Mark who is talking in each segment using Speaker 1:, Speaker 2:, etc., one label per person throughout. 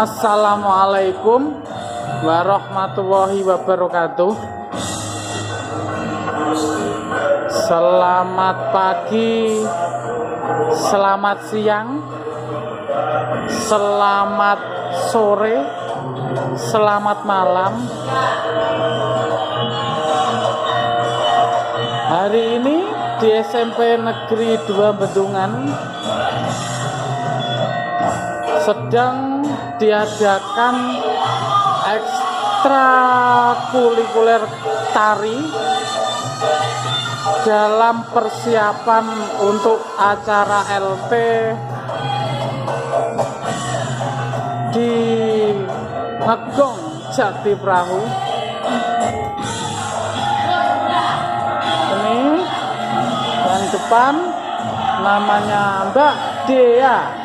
Speaker 1: Assalamualaikum warahmatullahi wabarakatuh. Selamat pagi, selamat siang, selamat sore, selamat malam. Hari ini di SMP Negeri 2 Bendungan sedang diadakan ekstrakurikuler tari dalam persiapan untuk acara LT di Ngegong Jati Perahu. Ini yang depan namanya Mbak Dea.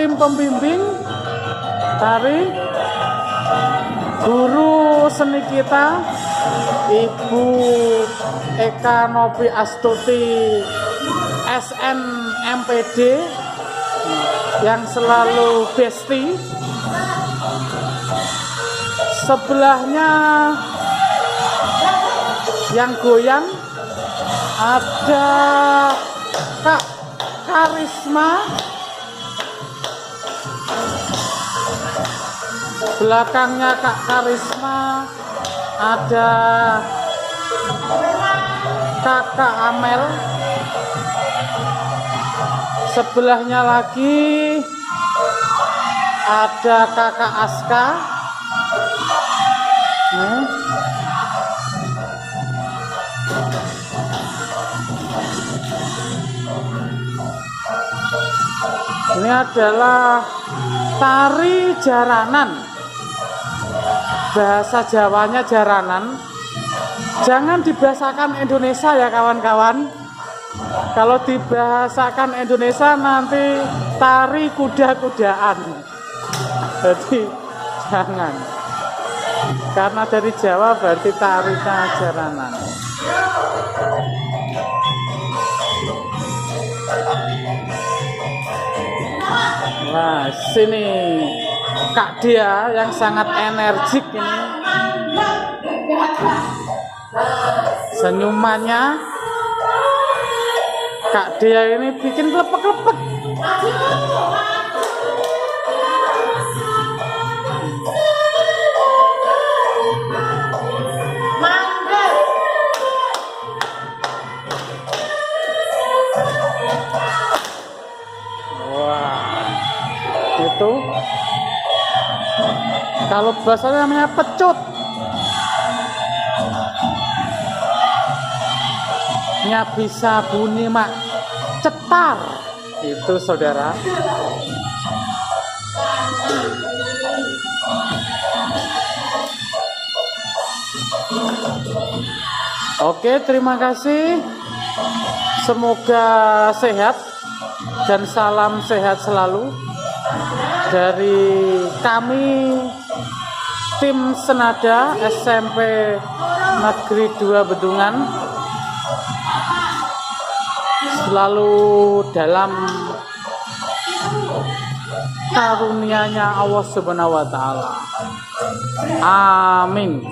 Speaker 1: Tim pembimbing tari, guru seni kita Ibu Eka Novi Astuti SNMPD yang selalu besti. Sebelahnya yang goyang ada Kak Karisma. Belakangnya Kak Karisma ada Kakak Amel. Sebelahnya lagi ada Kakak Aska. Ini adalah tari jaranan. Bahasa Jawanya jaranan. Jangan dibahasakan Indonesia ya kawan-kawan. Kalau dibahasakan Indonesia nanti tari kuda-kudaan. Jadi jangan. Karena dari Jawa berarti tarinya jaranan. Nah, sini Kak Dia yang sangat energik ini. Senyumannya Kak Dia ini bikin lepek-lepek. Itu kalau bahasanya namanya pecut. Nya bisa bunyi mak cetar itu saudara. Oke, terima kasih, semoga sehat dan salam sehat selalu dari kami tim Senada SMP Negeri 2 Bendungan, selalu dalam karunia-Nya Allah Subhanahu wa taala. Amin.